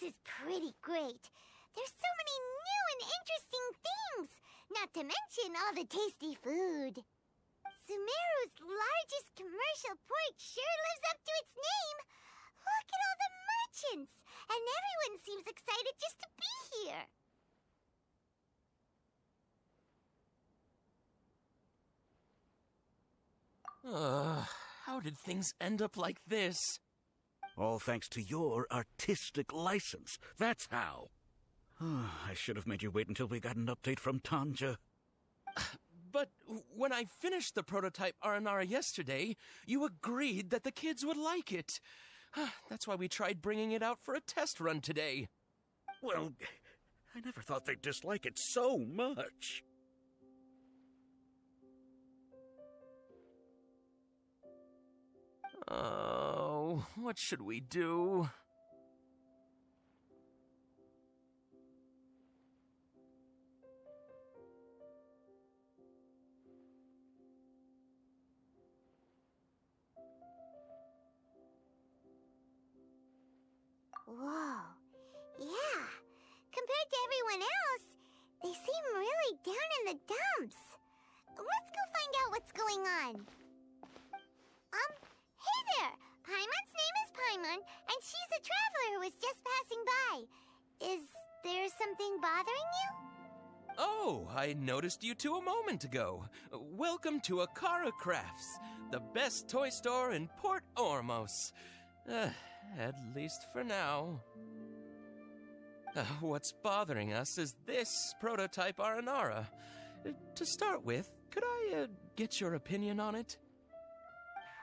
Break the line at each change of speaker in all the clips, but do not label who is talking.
is pretty great. There's so many new and interesting things, not to mention all the tasty food. Sumeru's largest commercial port sure lives up to its name. Look at all the merchants, and everyone seems excited just to be here.
How did things end up like this?
All thanks to your artistic license. That's how. I should have made you wait until we got an update from Tanja.
But when I finished the prototype Aranara yesterday, you agreed that the kids would like it. That's why we tried bringing it out for a test run today.
Well, I never thought they'd dislike it so much.
Oh, what should we do?
Whoa. Yeah. Compared to everyone else, they seem really down in the dumps. Let's go find out what's going on. Hey there! Paimon's name is Paimon, and she's a traveler who was just passing by. Is there something bothering you?
Oh, I noticed you two a moment ago. Welcome to Akara Crafts, the best toy store in Port Ormos. At least for now. What's bothering us is this prototype Aranara. To start with, could I get your opinion on it?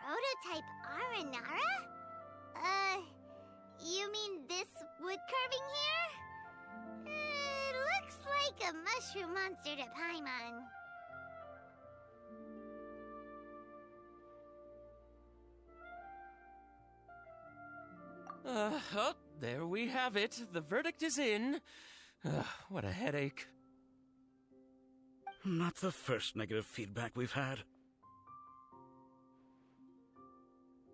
Prototype Aranara? You mean this wood carving here? It looks like a mushroom monster to Paimon.
Oh, there we have it. The verdict is in. What a headache.
Not the first negative feedback we've had.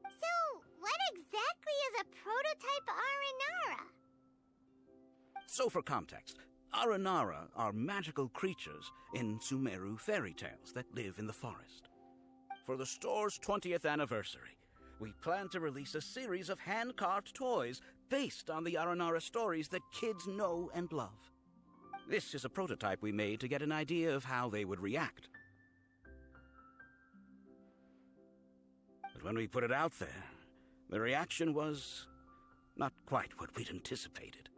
So, what exactly is a prototype Aranara?
So for context, Aranara are magical creatures in Sumeru fairy tales that live in the forest. For the store's 20th anniversary, we plan to release a series of hand-carved toys based on the Aranara stories that kids know and love. This is a prototype we made to get an idea of how they would react. But when we put it out there, the reaction was not quite what we'd anticipated.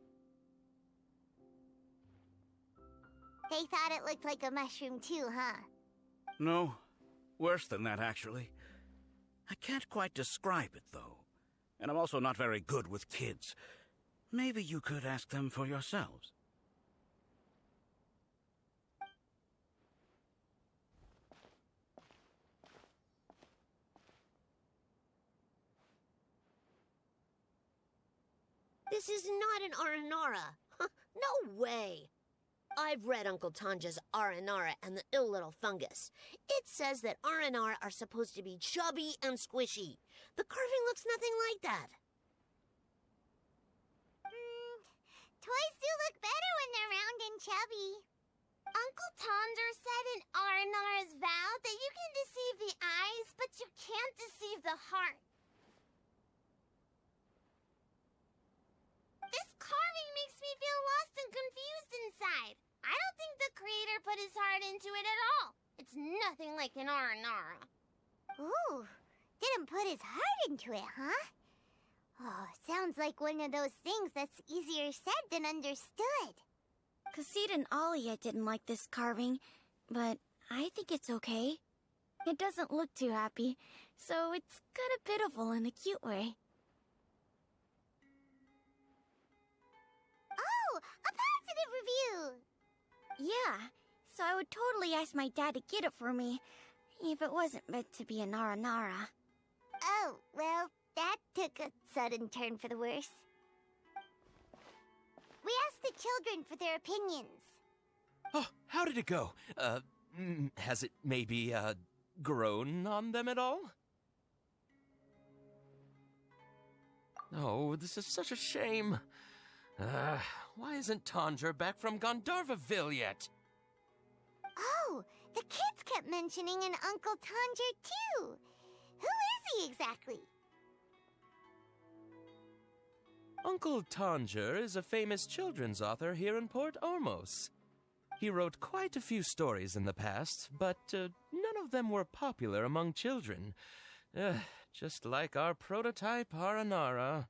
They thought it looked like a mushroom too, huh?
No, worse than that, actually. I can't quite describe it, though. And I'm also not very good with kids. Maybe you could ask them for yourselves.
This is not an Aranara. No way. I've read Uncle Tanja's Aranara and the Ill Little Fungus. It says that Aranara are supposed to be chubby and squishy. The carving looks nothing like that.
Toys do look better when they're round and chubby. Uncle Tonder said in Aranara's vow that you can deceive the eyes, but you can't deceive the heart. This carving makes me feel lost and confused inside. I don't think the creator put his heart into it at all. It's nothing like an Aranara. Ooh, didn't put his heart into it, huh? Oh, sounds like one of those things that's easier said than understood.
Cassid and Alia didn't like this carving, but I think it's okay. It doesn't look too happy, so it's kind of pitiful in a cute way.
Oh, a positive review!
Yeah, so I would totally ask my dad to get it for me, if it wasn't meant to be an Aranara.
Oh, well, that took a sudden turn for the worse. We asked the children for their opinions.
Oh, how did it go? Has it maybe, grown on them at all? Oh, this is such a shame. Why isn't Tanja back from Gandharvaville yet?
Oh, the kids kept mentioning an Uncle Tanger too. Who is he exactly?
Uncle Tanger is a famous children's author here in Port Ormos. He wrote quite a few stories in the past, but none of them were popular among children. Just like our prototype Aranara.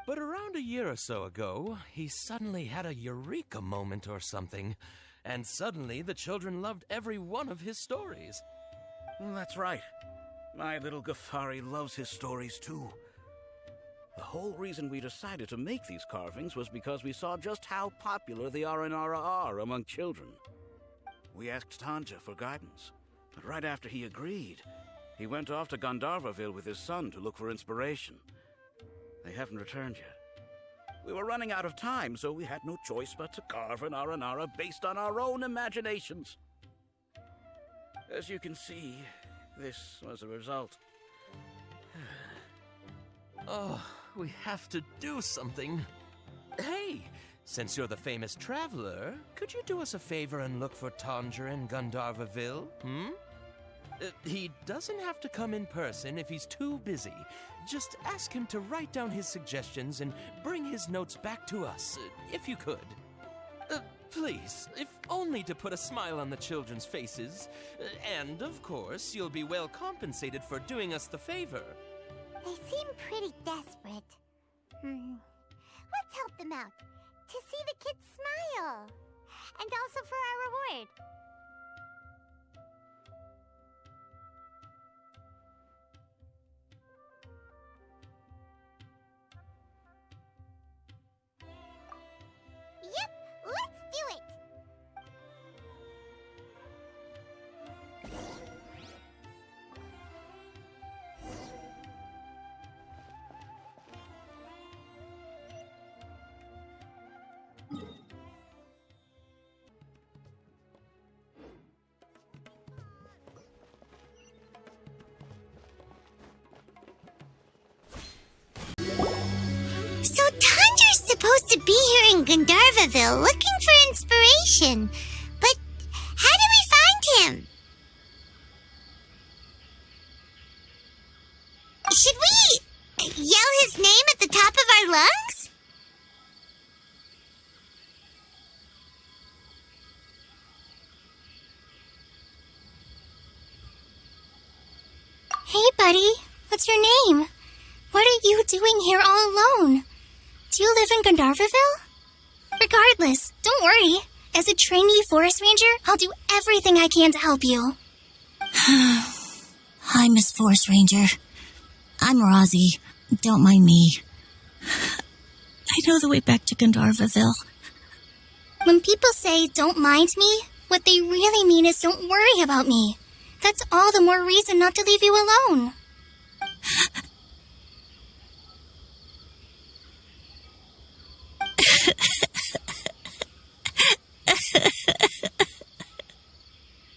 But around a year or so ago, he suddenly had a eureka moment or something, and suddenly the children loved every one of his stories.
That's right. My little Ghaffari loves his stories too. The whole reason we decided to make these carvings was because we saw just how popular the Aranara are among children. We asked Tanja for guidance, but right after he agreed, he went off to Gandharvaville with his son to look for inspiration. They haven't returned yet. We were running out of time, so we had no choice but to carve an Aranara based on our own imaginations. As you can see, this was the result.
Oh, we have to do something. Hey, since you're the famous traveler, could you do us a favor and look for Tanger in Gandharvaville, he doesn't have to come in person if he's too busy. Just ask him to write down his suggestions and bring his notes back to us, if you could. Please, if only to put a smile on the children's faces. And, of course, you'll be well compensated for doing us the favor.
They seem pretty desperate. Let's help them out. To see the kids smile. And also for our reward. Yep, let's do it! So Tanger's supposed to be here in Gandharvaville looking for inspiration. But how do we find him? Should we yell his name at the top of our lungs? Hey, buddy. What's your name? What are you doing here all alone? Do you live in Gandharvaville? Regardless, don't worry. As a trainee forest ranger, I'll do everything I can to help you.
Hi, Miss Forest Ranger. I'm Rozzy. Don't mind me. I know the way back to Gandharvaville.
When people say, don't mind me, what they really mean is don't worry about me. That's all the more reason not to leave you alone.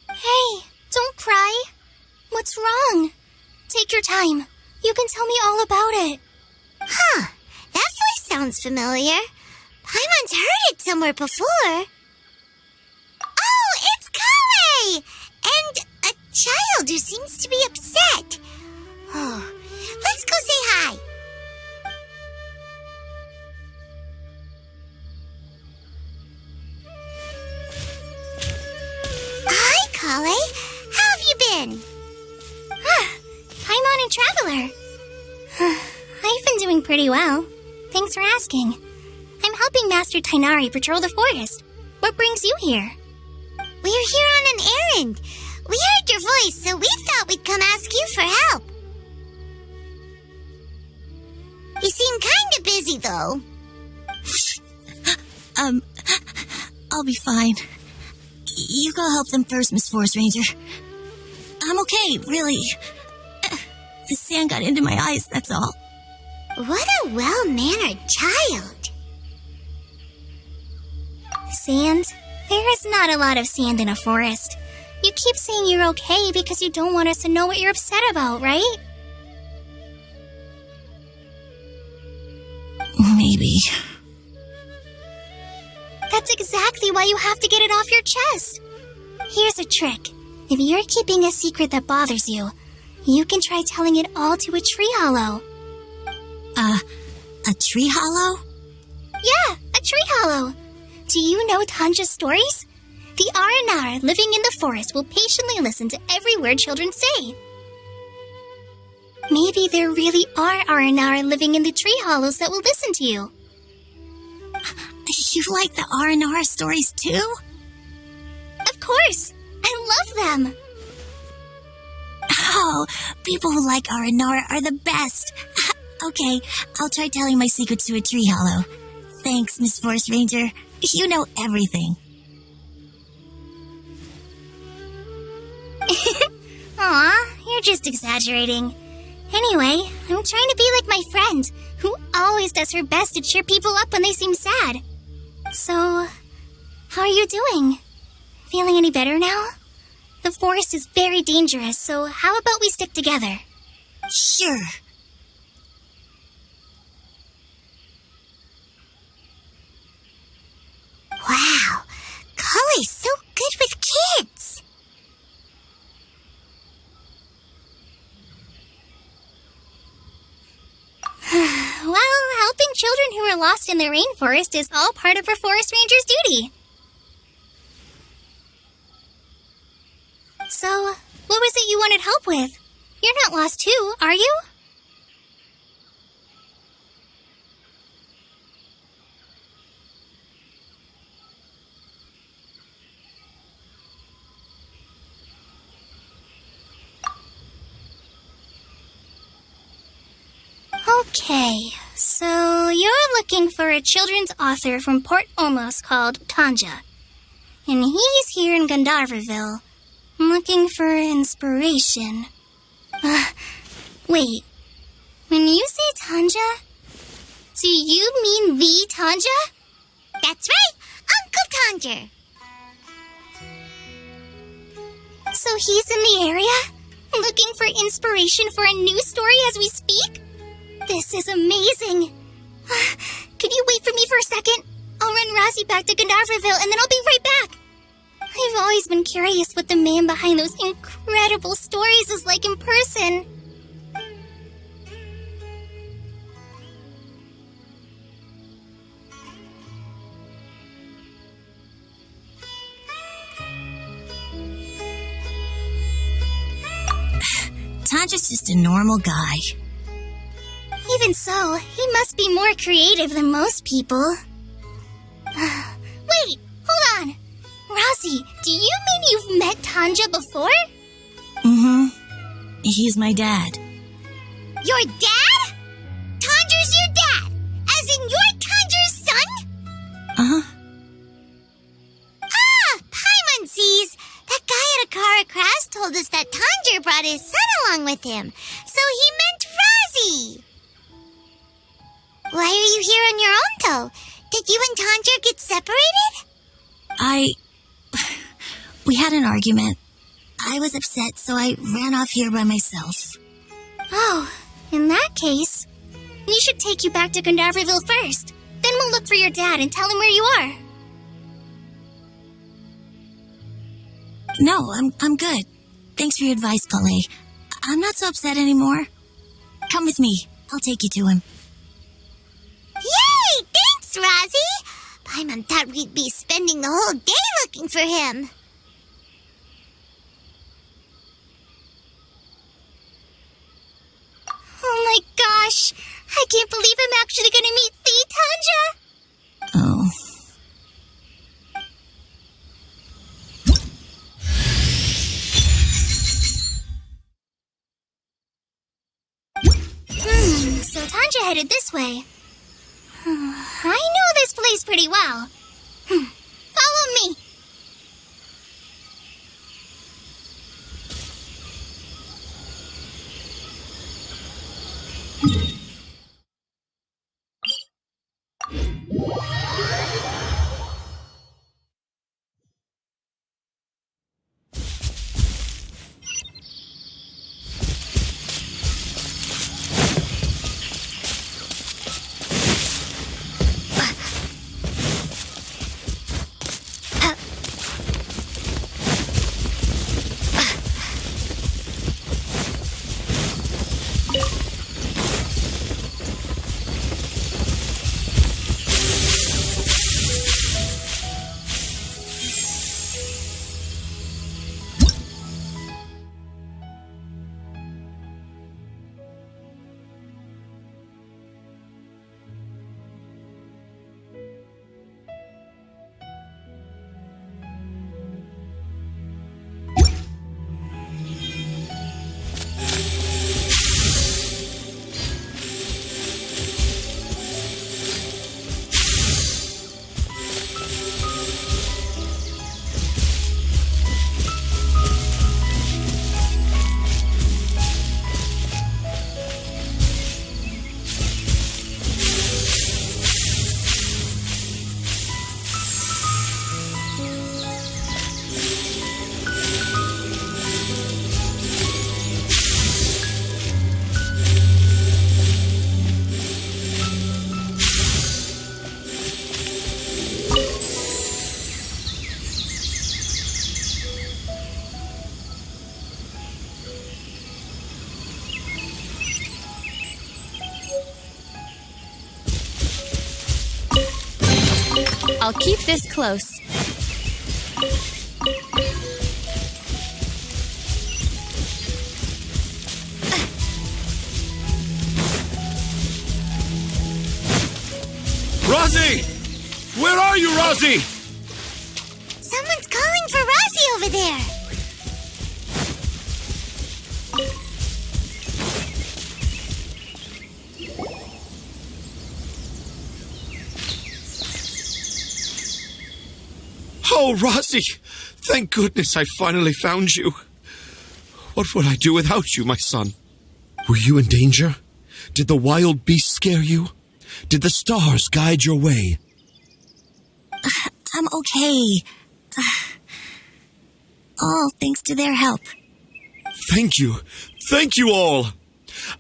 Hey, don't cry. What's wrong? Take your time. You can tell me all about it. Huh, that voice sounds familiar. Paimon's heard it somewhere before. Oh, it's Kale! And a child who seems to be upset. Oh, let's go say hi. Hi, Kale. How have you been? Paimon and Traveler. I've been doing pretty well. Thanks for asking. I'm helping Master Tainari patrol the forest. What brings you here? We're here on an errand. We heard your voice, so we thought we'd come ask you for help. You seem kinda busy, though.
I'll be fine. You go help them first, Miss Forest Ranger. I'm okay, really. The sand got into my eyes, that's all.
What a well-mannered child. Sand? There is not a lot of sand in a forest. You keep saying you're okay because you don't want us to know what you're upset about, right?
Maybe. That's exactly why you have to get it off your chest. Here's a trick. If you're keeping a secret that bothers you, you can try telling it all to a tree hollow.
A tree hollow?
Yeah, a tree hollow. Do you know Tanja's stories? The Aranara living in the forest will patiently listen to every word children say. Maybe there really are Aranara living in the tree hollows that will listen to you.
You like the R&R stories too?
Of course! I love them!
Oh, people who like R&R are the best. Okay, I'll try telling my secrets to a tree hollow. Thanks, Miss Forest Ranger. You know everything.
Aw, you're just exaggerating. Anyway, I'm trying to be like my friend, who always does her best to cheer people up when they seem sad. So, how are you doing? Feeling any better now? The forest is very dangerous, so how about we stick together?
Sure.
Wow, Cully's so good with kids.
Well, helping children who are lost in the rainforest is all part of a forest ranger's duty. So, what was it you wanted help with? You're not lost too, are you? Okay, so you're looking for a children's author from Port Olmos called Tanja. And he's here in Gandharvaville, looking for inspiration. Wait, when you say Tanja, do you mean the Tanja?
That's right, Uncle Tanger.
So he's in the area, looking for inspiration for a new story as we speak? This is amazing. Could you wait for me for a second? I'll run Razzie back to Gandharvaville and then I'll be right back. I've always been curious what the man behind those incredible stories is like in person.
Tanja's just a normal guy.
Even so, he must be more creative than most people. Wait, hold on. Razzie, do you mean you've met Tanja before?
Mm-hmm. He's my dad.
Your dad? Tanger's your dad? As in you're Tanger's son?
Uh-huh.
Ah, Paimon sees. That guy at Akara Crafts told us that Tanger brought his son along with him. So he meant Razzie. Why are you here on your own, though? Did you and Tanger get separated?
We had an argument. I was upset, so I ran off here by myself.
Oh, in that case, we should take you back to Gandharvaville first. Then we'll look for your dad and tell him where you are.
No, I'm good. Thanks for your advice, Kale. I'm not so upset anymore. Come with me. I'll take you to him.
Yay! Thanks, Razzie! Paimon thought we'd be spending the whole day looking for him.
Oh my gosh! I can't believe I'm actually gonna meet the Tanja!
Oh.
So Tanja headed this way. I know this place pretty well. Follow me.
I'll keep this close.
Rosie! Where are you, Rosie?
Someone's calling for Rosie over there.
Oh, Rosie! Thank goodness I finally found you. What would I do without you, my son? Were you in danger? Did the wild beasts scare you? Did the stars guide your way?
I'm okay. All thanks to their help.
Thank you. Thank you all.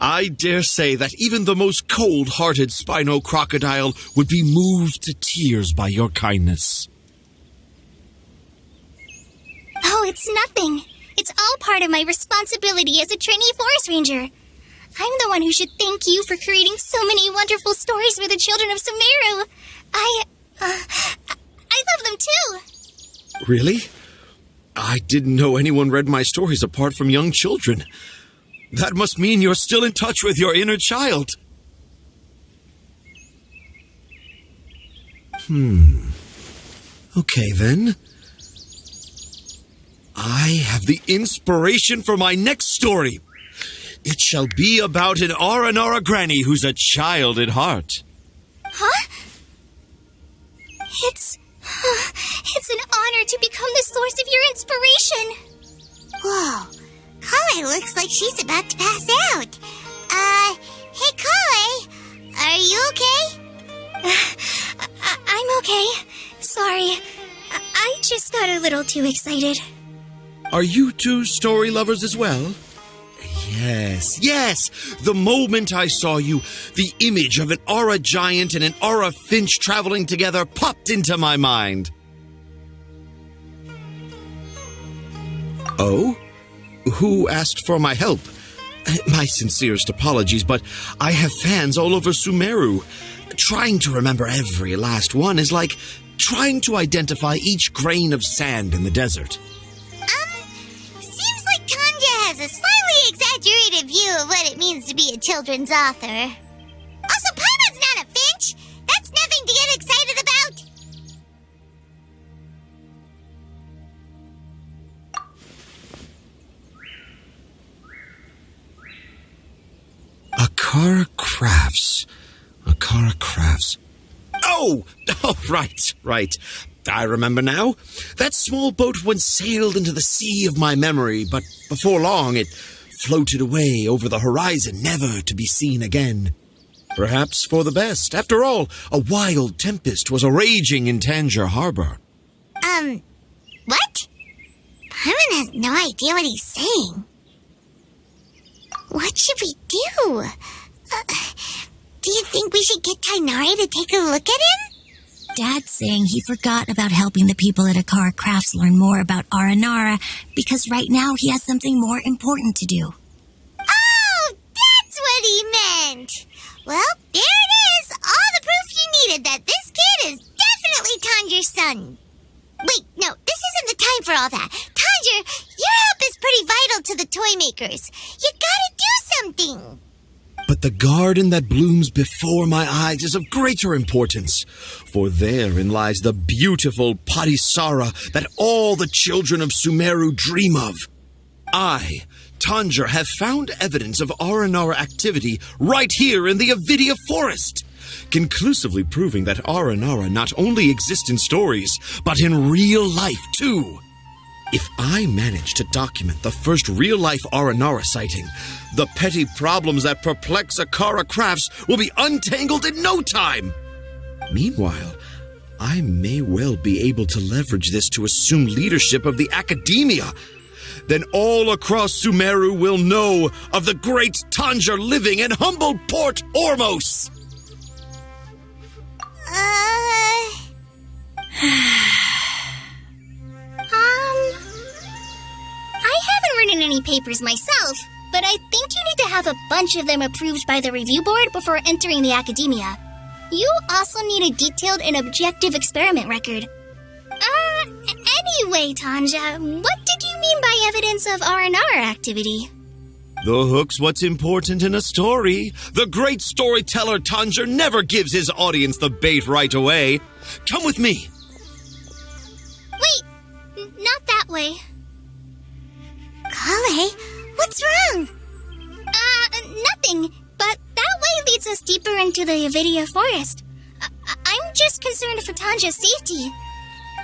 I dare say that even the most cold-hearted Spino crocodile would be moved to tears by your kindness.
Oh, it's nothing. It's all part of my responsibility as a trainee forest ranger. I'm the one who should thank you for creating so many wonderful stories for the children of Sumeru. I love them too.
Really? I didn't know anyone read my stories apart from young children. That must mean you're still in touch with your inner child. Okay, then. I have the inspiration for my next story. It shall be about an Aranara granny who's a child at heart.
Huh? It's an honor to become the source of your inspiration.
Whoa. Kale looks like she's about to pass out. Hey, Kale. Are you okay?
I'm okay. Sorry. I just got a little too excited.
Are you two story lovers as well? Yes. The moment I saw you, the image of an Aura giant and an Aura finch traveling together popped into my mind. Oh? Who asked for my help? My sincerest apologies, but I have fans all over Sumeru. Trying to remember every last one is like trying to identify each grain of sand in the desert.
Seems like Tanja has a slightly exaggerated view of what it means to be a children's author. Also, Paimon's not a finch. That's nothing to get excited about.
Akara Crafts. Oh, right. I remember now. That small boat once sailed into the sea of my memory, but before long it floated away over the horizon, never to be seen again. Perhaps for the best. After all, a wild tempest was a-raging in Tanger Harbor.
What? Paimon has no idea what he's saying. What should we do? Do you think we should get Tainari to take a look at him?
Dad's saying he forgot about helping the people at Akara Crafts learn more about Aranara because right now he has something more important to do.
Oh, that's what he meant. Well, there it is. All the proof you needed that this kid is definitely Tanger's son. Wait, no, this isn't the time for all that. Tanger, your help is pretty vital to the toy makers. You gotta do something.
But the garden that blooms before my eyes is of greater importance, for therein lies the beautiful Parisara that all the children of Sumeru dream of. I, Tanger, have found evidence of Aranara activity right here in the Avidia Forest, conclusively proving that Aranara not only exist in stories, but in real life too. If I manage to document the first real-life Aranara sighting, the petty problems that perplex Akara Crafts will be untangled in no time. Meanwhile, I may well be able to leverage this to assume leadership of the academia. Then all across Sumeru will know of the great Tanger living in humble Port Ormos.
I haven't written any papers myself, but I think you need to have a bunch of them approved by the review board before entering the academia. You also need a detailed and objective experiment record. Anyway, Tanja, what did you mean by evidence of R&R activity?
The hook's what's important in a story. The great storyteller Tanja never gives his audience the bait right away. Come with me.
Wait, not that way.
Kale, what's wrong?
Nothing, but that way leads us deeper into the Avidia forest. I'm just concerned for Tanja's safety.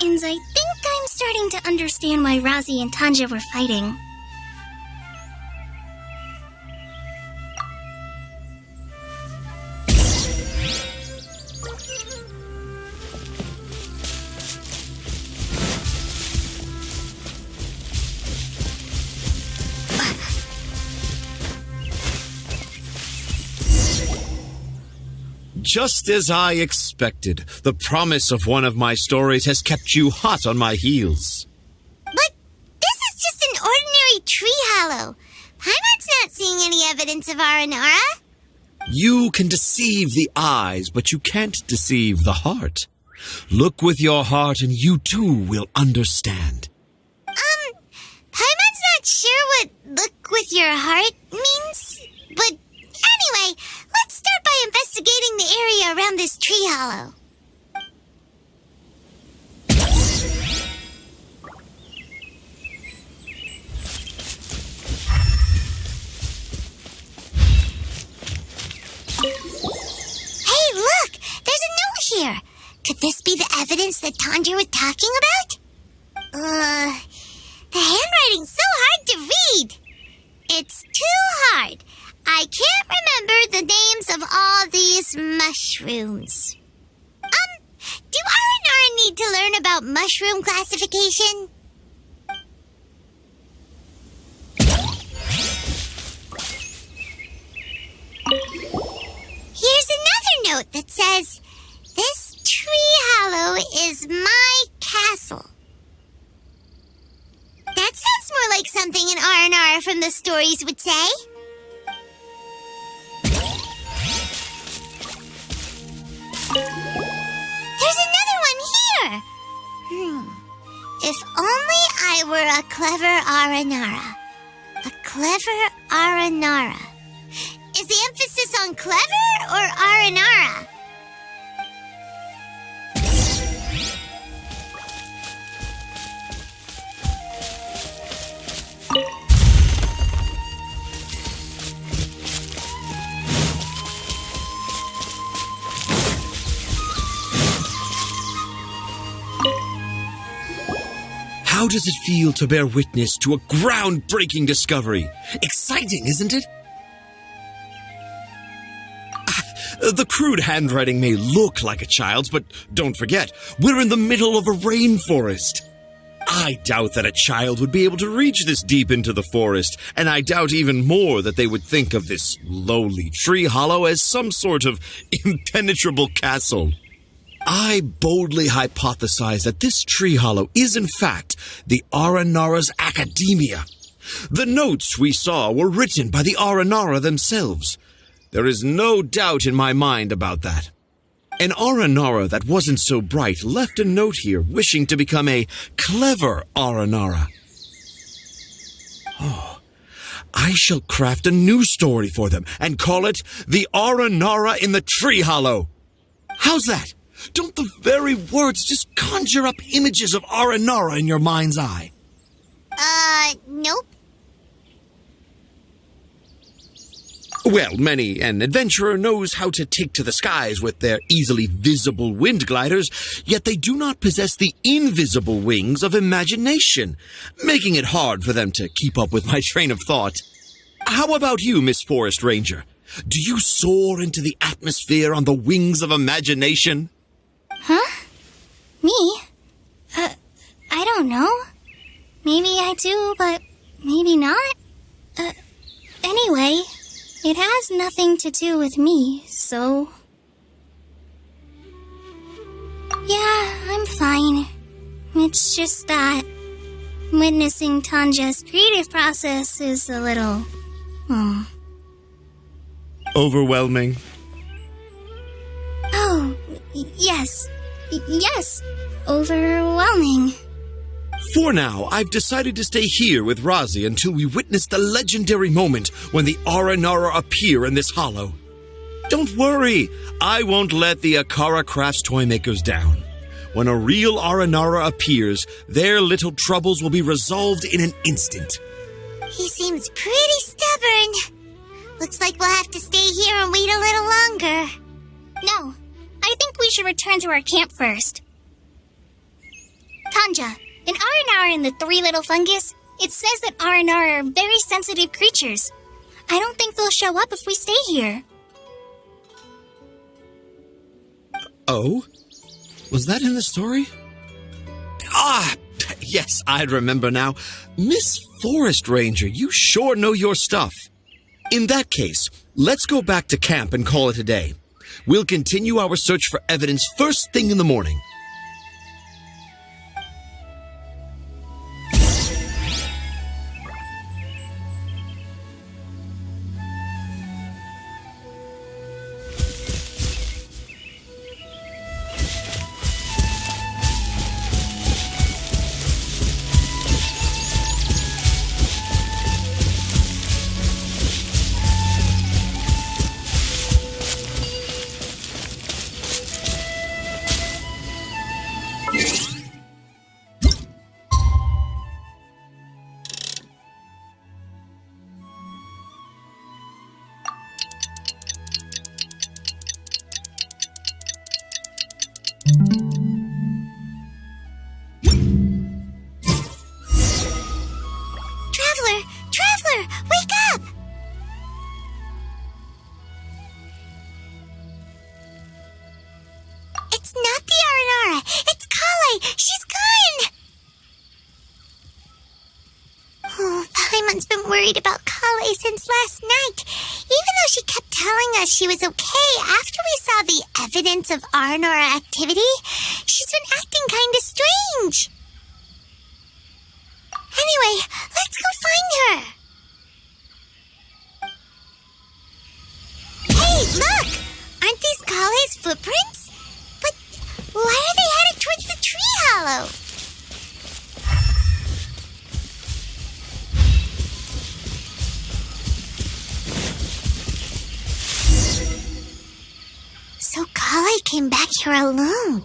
And I think I'm starting to understand why Razi and Tanja were fighting.
Just as I expected, the promise of one of my stories has kept you hot on my heels.
But this is just an ordinary tree hollow. Paimon's not seeing any evidence of Aranara.
You can deceive the eyes, but you can't deceive the heart. Look with your heart and you too will understand.
Paimon's not sure what look with your heart means. But anyway, let's start by investigating the area around this tree hollow. Hey, look! There's a note here. Could this be the evidence that Tanja was talking about? The handwriting's so hard to read. It's too hard. I can't remember the names of all these mushrooms. Do Aranara need to learn about mushroom classification? Here's another note that says, "This tree hollow is my castle." That sounds more like something an Aranara from the stories would say. There's another one here. If only I were a clever Aranara. A clever Aranara. Is the emphasis on clever or Aranara?
How does it feel to bear witness to a groundbreaking discovery? Exciting, isn't it? The crude handwriting may look like a child's, but don't forget, we're in the middle of a rainforest. I doubt that a child would be able to reach this deep into the forest, and I doubt even more that they would think of this lowly tree hollow as some sort of impenetrable castle. I boldly hypothesize that this tree hollow is in fact the Aranara's academia. The notes we saw were written by the Aranara themselves. There is no doubt in my mind about that. An Aranara that wasn't so bright left a note here wishing to become a clever Aranara. Oh, I shall craft a new story for them and call it The Aranara in the Tree Hollow. How's that? Don't the very words just conjure up images of Aranara in your mind's eye?
Nope.
Well, many an adventurer knows how to take to the skies with their easily visible wind gliders, yet they do not possess the invisible wings of imagination, making it hard for them to keep up with my train of thought. How about you, Miss Forest Ranger? Do you soar into the atmosphere on the wings of imagination?
Huh? Me? I don't know. Maybe I do, but maybe not. Anyway, it has nothing to do with me, so... Yeah, I'm fine. It's just that witnessing Tanja's creative process is a little...
Overwhelming.
Oh, Yes. Yes. Overwhelming.
For now, I've decided to stay here with Razi until we witness the legendary moment when the Aranara appear in this hollow. Don't worry, I won't let the Akara Crafts toy makers down. When a real Aranara appears, their little troubles will be resolved in an instant.
He seems pretty stubborn. Looks like we'll have to stay here and wait a little longer.
No, I think we should return to our camp first. Tanja, in Aranara and the Three Little Fungus, it says that Aranara are very sensitive creatures. I don't think they'll show up if we stay here.
Oh? Was that in the story? Ah, yes, I remember now. Miss Forest Ranger, you sure know your stuff. In that case, let's go back to camp and call it a day. We'll continue our search for evidence first thing in the morning.
Traveler, wake up! It's not the Aranara. It's Kale. She's gone. Oh, Paimon's been worried about Kale since last night. Even though she kept telling us she was okay after we saw the evidence of Aranara activity, she's been acting kind of strange. Anyway, let's go find her. Hey, look! Aren't these Kale's footprints? But why are they headed towards the tree hollow? So Kale came back here alone.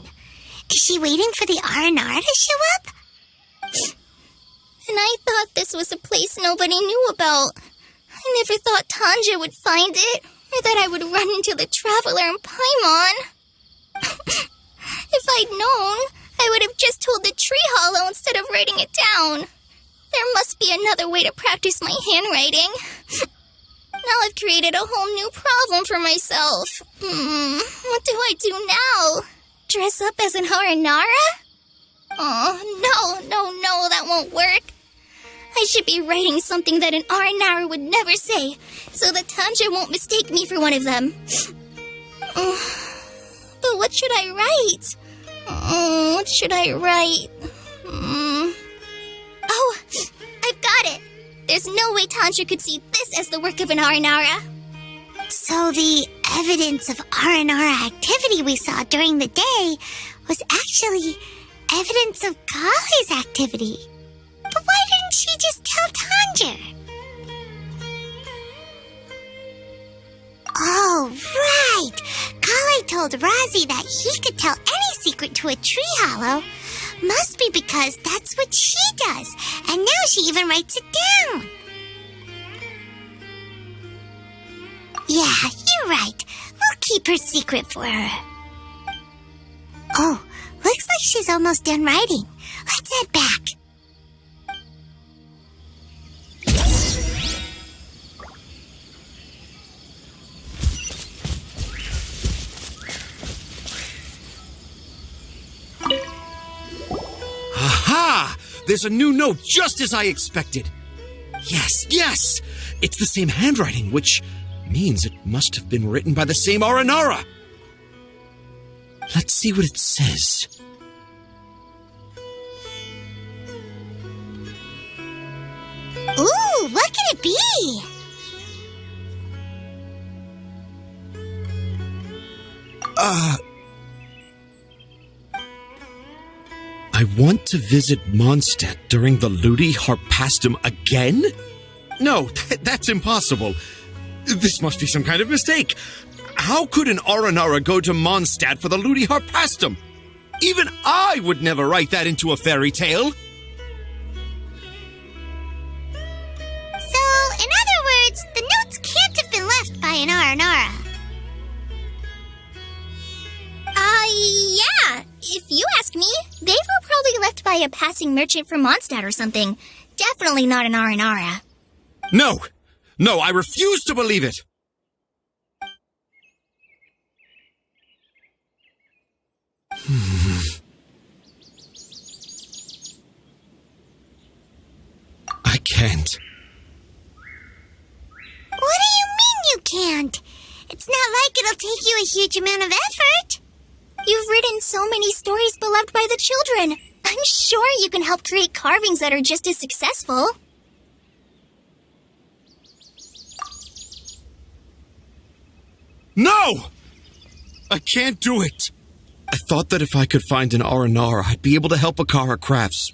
Is she waiting for the Aranara to show up?
And I thought this was a place nobody knew about. I never thought Tanja would find it, or that I would run into the Traveler and Paimon. If I'd known, I would have just told the tree hollow instead of writing it down. There must be another way to practice my handwriting. Now I've created a whole new problem for myself. What do I do now? Dress up as an Aranara? Oh, no, that won't work. I should be writing something that an Aranara would never say, so that Tanja won't mistake me for one of them. But what should I write? What should I write? Oh, I've got it. There's no way Tanja could see this as the work of an Aranara.
So the evidence of Aranara activity we saw during the day was actually evidence of Kale's activity. But why didn't she just tell Tanja? Oh, right! Kale told Razi that he could tell any secret to a tree hollow. Must be because that's what she does, and now she even writes it down. Yeah, you're right. We'll keep her secret for her. Oh, looks like she's almost done writing. Let's head back.
Aha! There's a new note just as I expected. Yes! It's the same handwriting, which means it must have been written by the same Aranara. Let's see what it says.
Ooh, what could it be?
I want to visit Mondstadt during the Ludi Harpastum again? No, that's impossible. This must be some kind of mistake. How could an Aranara go to Mondstadt for the Ludi Harpastum? Even I would never write that into a fairy tale.
So, in other words, the notes can't have been left by an Aranara.
Yeah. If you ask me, they were probably left by a passing merchant from Mondstadt or something. Definitely not an Aranara.
No, I refuse to believe it. I can't.
What do you mean you can't? It's not like it'll take you a huge amount of effort.
You've written so many stories beloved by the children. I'm sure you can help create carvings that are just as successful.
No! I can't do it. I thought that if I could find an Aranara, I'd be able to help Akara Crafts.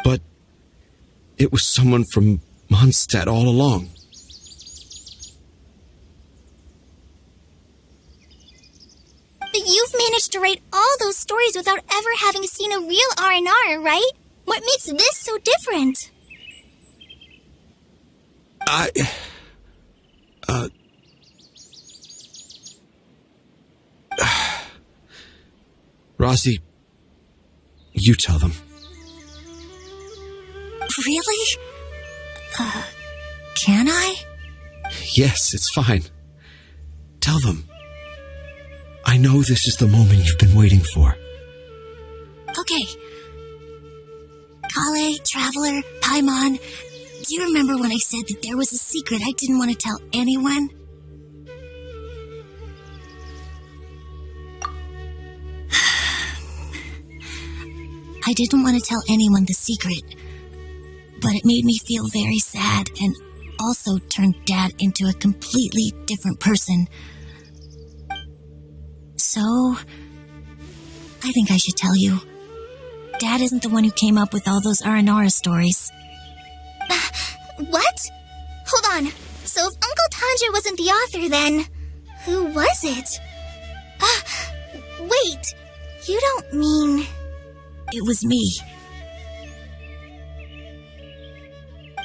But it was someone from Mondstadt all along.
But you've managed to write all those stories without ever having seen a real Aranara, right? What makes this so different?
Rosie, you tell them.
Really? Can I?
Yes, it's fine. Tell them. I know this is the moment you've been waiting for.
Okay. Kale, Traveler, Paimon, do you remember when I said that there was a secret I didn't want to tell anyone? I didn't want to tell anyone the secret, but it made me feel very sad and also turned Dad into a completely different person. So, I think I should tell you. Dad isn't the one who came up with all those Aranara stories. What? Hold on. So if Uncle Tanja wasn't the author, then who was it? Wait. You don't mean... It was me.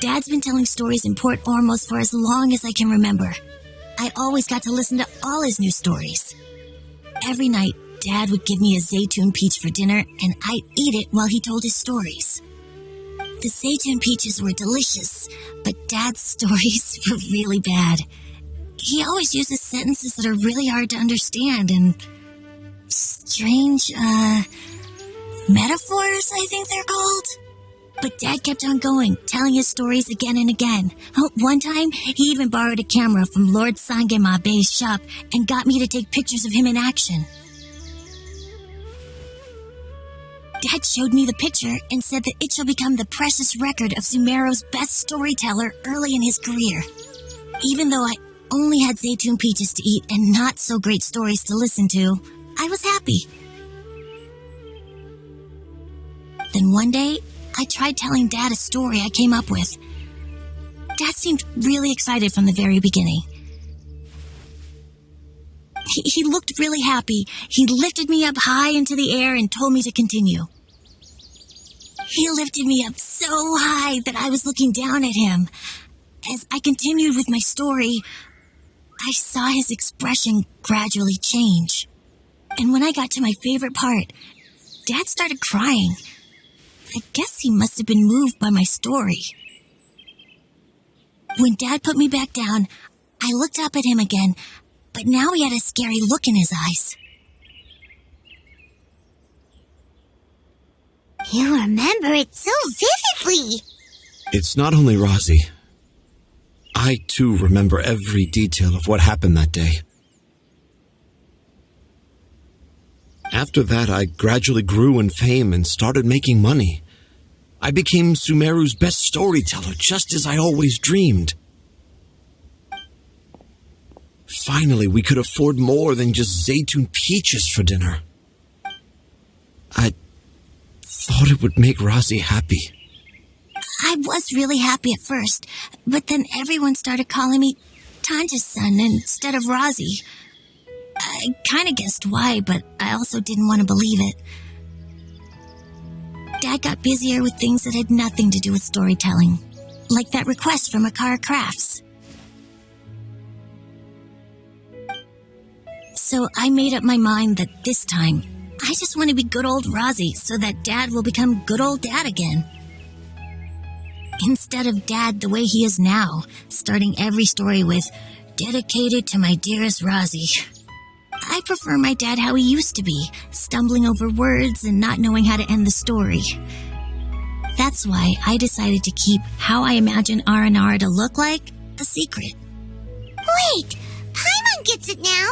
Dad's been telling stories in Port Ormos for as long as I can remember. I always got to listen to all his new stories. Every night, Dad would give me a Zaytun peach for dinner, and I'd eat it while he told his stories. The Zaytun peaches were delicious, but Dad's stories were really bad. He always uses sentences that are really hard to understand and strange, metaphors, I think they're called. But Dad kept on going, telling his stories again and again. One time, he even borrowed a camera from Lord Sangemabe's shop and got me to take pictures of him in action. Dad showed me the picture and said that it shall become the precious record of Sumeru's best storyteller early in his career. Even though I only had Zaytun peaches to eat and not so great stories to listen to, I was happy. Then one day, I tried telling Dad a story I came up with. Dad seemed really excited from the very beginning. He looked really happy. He lifted me up high into the air and told me to continue. He lifted me up so high that I was looking down at him. As I continued with my story, I saw his expression gradually change. And when I got to my favorite part, Dad started crying. I guess he must have been moved by my story. When Dad put me back down, I looked up at him again, but now he had a scary look in his eyes.
You remember it so vividly.
It's not only Rosie. I, too, remember every detail of what happened that day. After that, I gradually grew in fame and started making money. I became Sumeru's best storyteller, just as I always dreamed. Finally, we could afford more than just Zaytun peaches for dinner. it would make Rosie happy.
I was really happy at first, but then everyone started calling me Tanja's son instead of Rosie. I kind of guessed why, but I also didn't want to believe it. Dad got busier with things that had nothing to do with storytelling, like that request from Akara Crafts. So I made up my mind that this time, I just want to be good old Rosie so that Dad will become good old Dad again. Instead of Dad the way he is now, starting every story with, "Dedicated to my dearest Rosie." I prefer my dad how he used to be, stumbling over words and not knowing how to end the story. That's why I decided to keep how I imagine Aranara to look like a secret.
Wait, Paimon gets it now.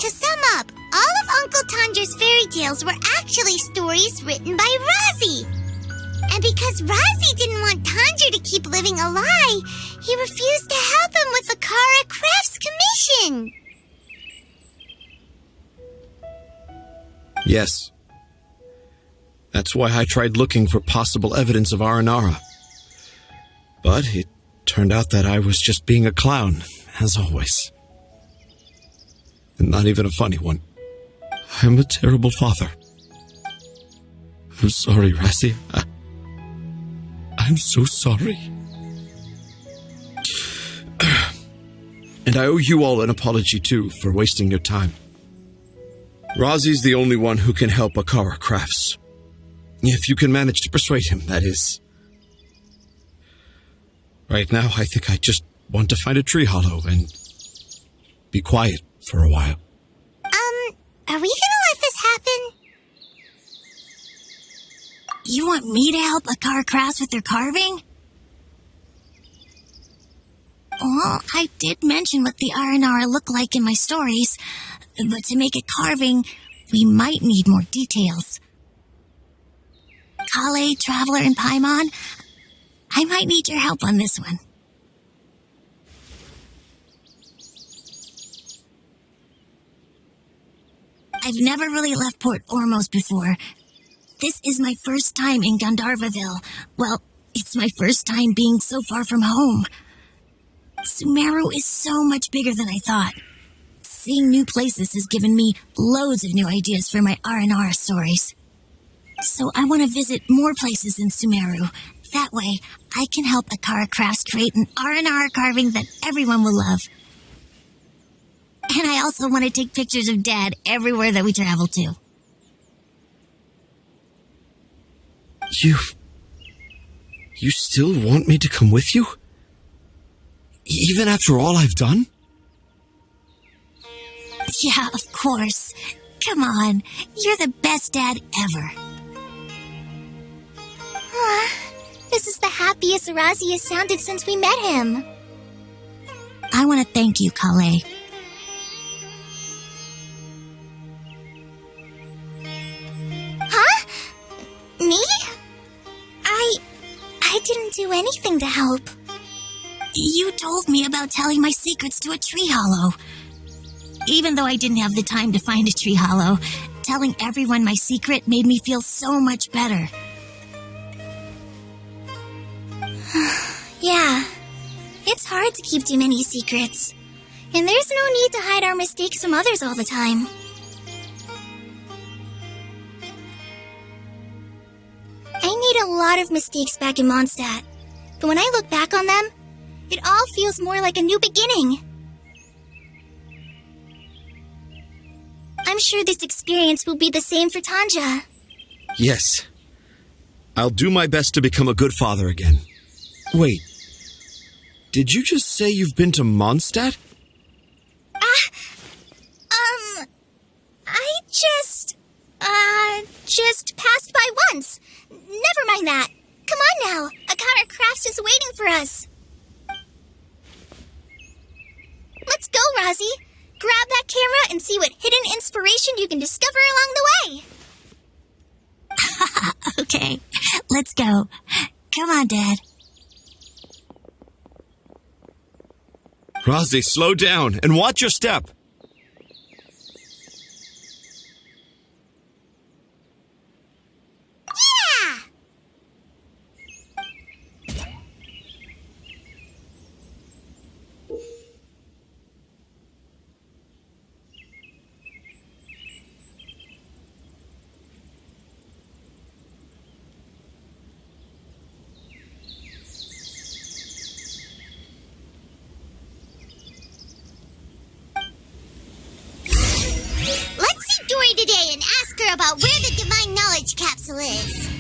To sum up, all of Uncle Tanja's fairy tales were actually stories written by Rosie. And because Rosie didn't want Tanja to keep living a lie, he refused to help him with the Kara Crafts commission.
Yes. That's why I tried looking for possible evidence of Aranara. But it turned out that I was just being a clown, as always. And not even a funny one. I'm a terrible father. I'm sorry, Rassi. I'm so sorry. And I owe you all an apology, too, for wasting your time. Rosie's the only one who can help Akara Crafts. If you can manage to persuade him, that is. Right now, I think I just want to find a tree hollow and be quiet for a while.
Are we gonna let this happen?
You want me to help Akara Crafts with their carving? Well, I did mention what the Aranara look like in my stories, but to make a carving, we might need more details. Kale, Traveler, and Paimon, I might need your help on this one. I've never really left Port Ormos before. This is my first time in Gandharvaville. Well, it's my first time being so far from home. Sumeru is so much bigger than I thought. Seeing new places has given me loads of new ideas for my Aranara stories. So I want to visit more places in Sumeru. That way, I can help Akara Crafts create an Aranara carving that everyone will love. And I also want to take pictures of Dad everywhere that we travel to.
You still want me to come with you? Even after all I've done?
Yeah, of course. Come on, you're the best dad ever.
This is the happiest Rosie has sounded since we met him.
I want to thank you, Kale.
Huh? Me? I didn't do anything to help.
You told me about telling my secrets to a tree hollow. Even though I didn't have the time to find a tree hollow, telling everyone my secret made me feel so much better.
Yeah, it's hard to keep too many secrets. And there's no need to hide our mistakes from others all the time. I made a lot of mistakes back in Mondstadt, but when I look back on them, it all feels more like a new beginning. I'm sure this experience will be the same for Tanja.
Yes. I'll do my best to become a good father again. Wait. Did you just say you've been to Mondstadt?
I just passed by once. Never mind that. Come on now. Akara Crafts is waiting for us. Let's go, Rosie. Grab that camera and see what hidden inspiration you can discover along the way.
Okay, let's go. Come on, Dad.
Rosie, slow down and watch your step.
Let's see Dory today and ask her about where the Divine Knowledge Capsule is.